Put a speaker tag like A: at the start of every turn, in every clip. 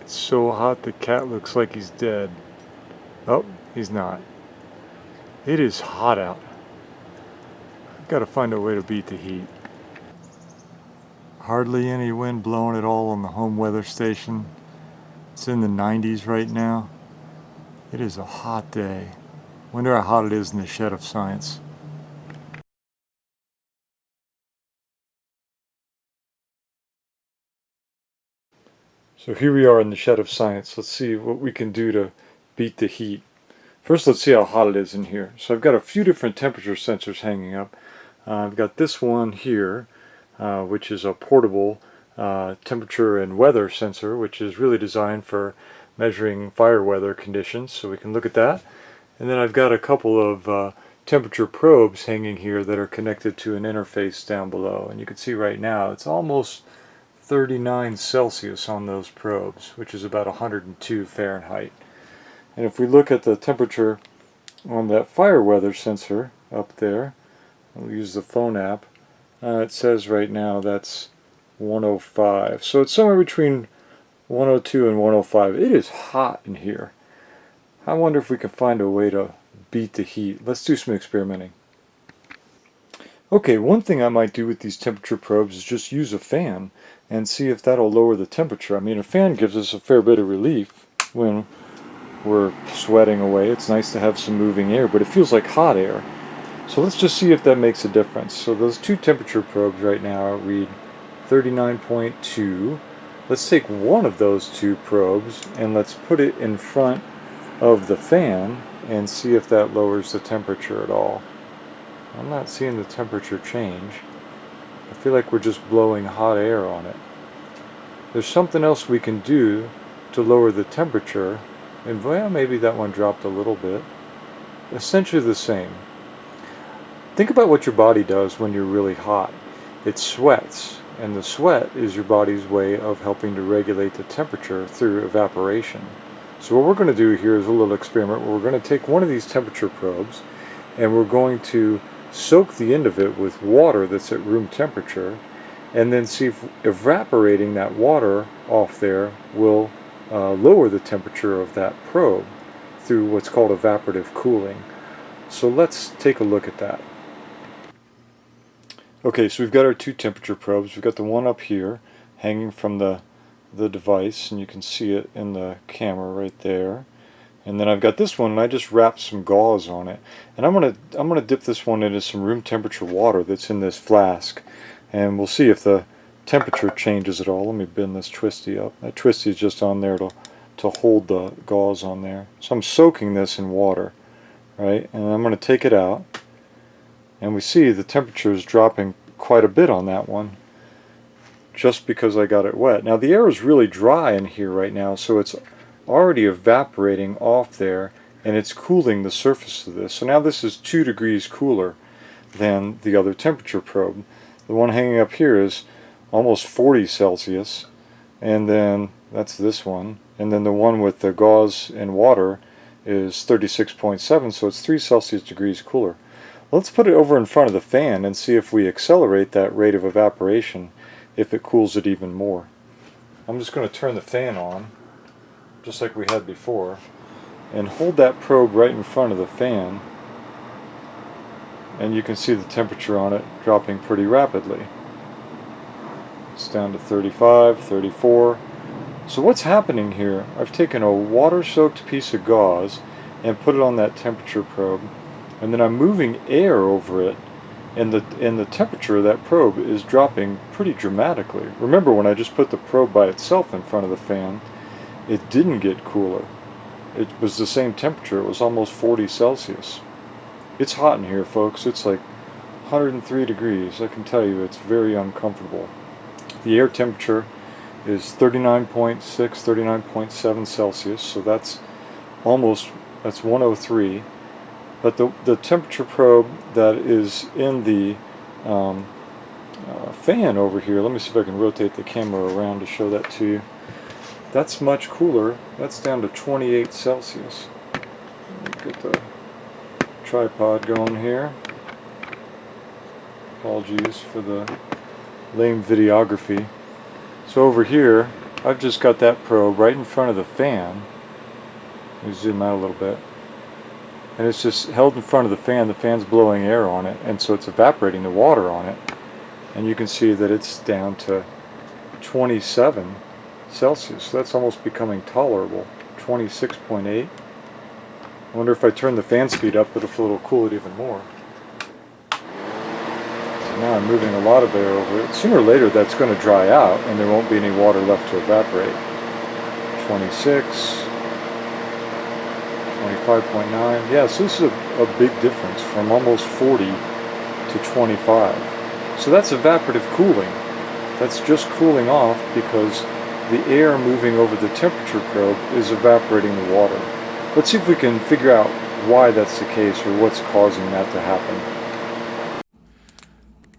A: It's so hot the cat looks like he's dead. Oh, he's not. It is hot out. Gotta find a way to beat the heat. Hardly any wind blowing at all on the home weather station. It's in the 90s right now. It is a hot day. Wonder how hot it is in the shed of science. So here we are in the shed of science. Let's see what we can do to beat the heat. First, let's see how hot it is in here. So I've got a few different temperature sensors hanging up. I've got this one here, which is a portable temperature and weather sensor, which is really designed for measuring fire weather conditions, so we can look at that. And then I've got a couple of temperature probes hanging here that are connected to an interface down below. And you can see right now it's almost 39 Celsius on those probes, which is about 102 Fahrenheit. And if we look at the temperature on that fire weather sensor up there, we'll use the phone app, it says right now that's 105. So it's somewhere between 102 and 105. It is hot in here. I wonder if we can find a way to beat the heat. Let's do some experimenting. Okay, one thing I might do with these temperature probes is just use a fan and see if that'll lower the temperature. I mean, a fan gives us a fair bit of relief when we're sweating away. It's nice to have some moving air, but it feels like hot air. So let's just see if that makes a difference. So those two temperature probes right now read 39.2. Let's take one of those two probes and let's put it in front of the fan and see if that lowers the temperature at all. I'm not seeing the temperature change. I feel like we're just blowing hot air on it. There's something else we can do to lower the temperature, and well, maybe that one dropped a little bit. Essentially the same. Think about what your body does when you're really hot. It sweats, and the sweat is your body's way of helping to regulate the temperature through evaporation. So what we're going to do here is a little experiment where we're going to take one of these temperature probes and we're going to soak the end of it with water that's at room temperature, and then see if evaporating that water off there will lower the temperature of that probe through what's called evaporative cooling. So let's take a look at that. Okay, so we've got our two temperature probes. We've got the one up here hanging from the device, and you can see it in the camera right there. And then I've got this one, and I just wrapped some gauze on it. And I'm gonna dip this one into some room temperature water that's in this flask, and we'll see if the temperature changes at all. Let me bend this twisty up. That twisty is just on there to hold the gauze on there. So I'm soaking this in water, right? And I'm gonna take it out, and we see the temperature is dropping quite a bit on that one, just because I got it wet. Now the air is really dry in here right now, so it's already evaporating off there, and it's cooling the surface of this. So now this is 2 degrees cooler than the other temperature probe. The one hanging up here is almost 40 Celsius, and then that's this one, and then the one with the gauze and water is 36.7, so it's 3 Celsius degrees cooler. Let's put it over in front of the fan and see if we accelerate that rate of evaporation, if it cools it even more. I'm just going to turn the fan on, just like we had before, and hold that probe right in front of the fan, and you can see the temperature on it dropping pretty rapidly. It's down to 35, 34. So what's happening here? I've taken a water-soaked piece of gauze and put it on that temperature probe, and then I'm moving air over it, and the temperature of that probe is dropping pretty dramatically. Remember, when I just put the probe by itself in front of the fan, it didn't get cooler. It was the same temperature. It was almost 40 Celsius. It's hot in here, folks. It's like 103 degrees. I can tell you it's very uncomfortable. The air temperature is 39.6, 39.7 Celsius, so that's 103. But the temperature probe that is in the fan over here, let me see if I can rotate the camera around to show that to you. That's much cooler. That's down to 28 Celsius. Let me get the tripod going here. Apologies for the lame videography. So over here, I've just got that probe right in front of the fan. Let me zoom out a little bit. And it's just held in front of the fan. The fan's blowing air on it, and so it's evaporating the water on it. And you can see that it's down to 27 Celsius. So that's almost becoming tolerable. 26.8. I wonder if I turn the fan speed up, it'll cool it even more. So now I'm moving a lot of air over it. Sooner or later that's going to dry out and there won't be any water left to evaporate. 26, 25.9. Yeah, so this is a big difference from almost 40 to 25. So that's evaporative cooling. That's just cooling off because the air moving over the temperature probe is evaporating the water. Let's see if we can figure out why that's the case or what's causing that to happen.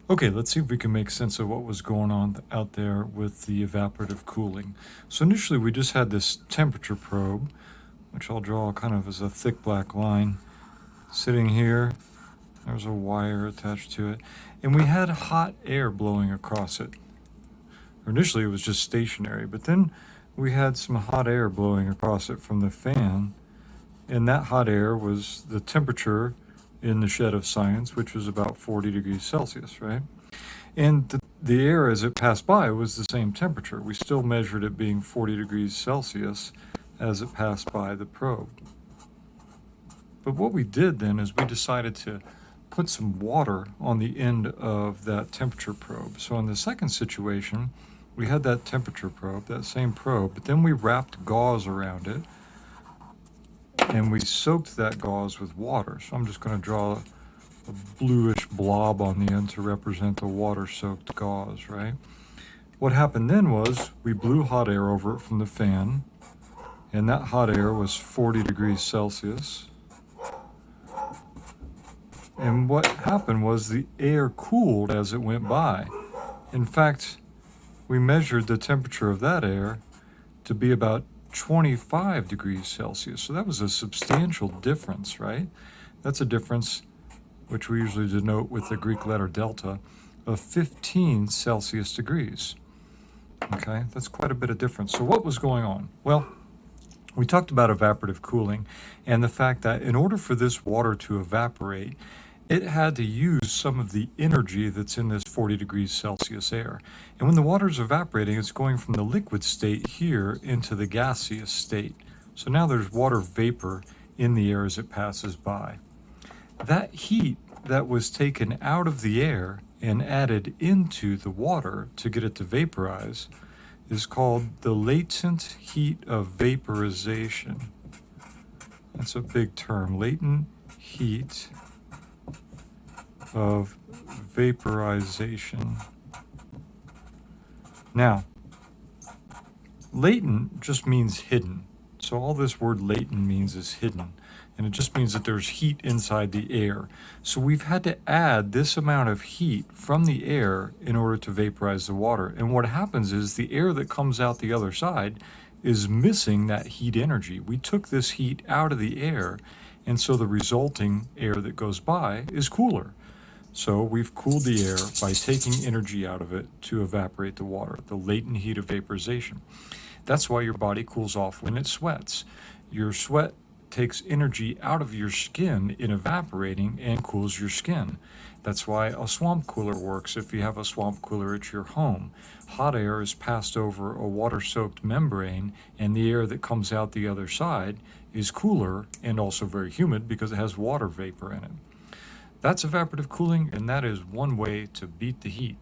A: Okay, let's see if we can make sense of what was going on out there with the evaporative cooling. So initially we just had this temperature probe, which I'll draw kind of as a thick black line, sitting here. There's a wire attached to it. And we had hot air blowing across it. Initially it was just stationary, but then we had some hot air blowing across it from the fan. And that hot air was the temperature in the shed of science, which was about 40 degrees Celsius, right? And the air as it passed by was the same temperature. We still measured it being 40 degrees Celsius as it passed by the probe. But what we did then is we decided to put some water on the end of that temperature probe. So in the second situation, we had that temperature probe, that same probe, but then we wrapped gauze around it and we soaked that gauze with water. So I'm just going to draw a bluish blob on the end to represent the water-soaked gauze, right? What happened then was we blew hot air over it from the fan, and that hot air was 40 degrees Celsius. And what happened was the air cooled as it went by. In fact, we measured the temperature of that air to be about 25 degrees Celsius. So that was a substantial difference, right? That's a difference, which we usually denote with the Greek letter delta, of 15 Celsius degrees. Okay, that's quite a bit of difference. So what was going on? Well, we talked about evaporative cooling and the fact that in order for this water to evaporate, it had to use some of the energy that's in this 40 degrees Celsius air. And when the water is evaporating, it's going from the liquid state here into the gaseous state. So now there's water vapor in the air as it passes by. That heat that was taken out of the air and added into the water to get it to vaporize is called the latent heat of vaporization. That's a big term, latent heat of vaporization. Now, latent just means hidden. So all this word latent means is hidden. And it just means that there's heat inside the air. So we've had to add this amount of heat from the air in order to vaporize the water. And what happens is the air that comes out the other side is missing that heat energy. We took this heat out of the air, and so the resulting air that goes by is cooler. So we've cooled the air by taking energy out of it to evaporate the water, the latent heat of vaporization. That's why your body cools off when it sweats. Your sweat takes energy out of your skin in evaporating and cools your skin. That's why a swamp cooler works if you have a swamp cooler at your home. Hot air is passed over a water-soaked membrane, and the air that comes out the other side is cooler and also very humid because it has water vapor in it. That's evaporative cooling, and that is one way to beat the heat.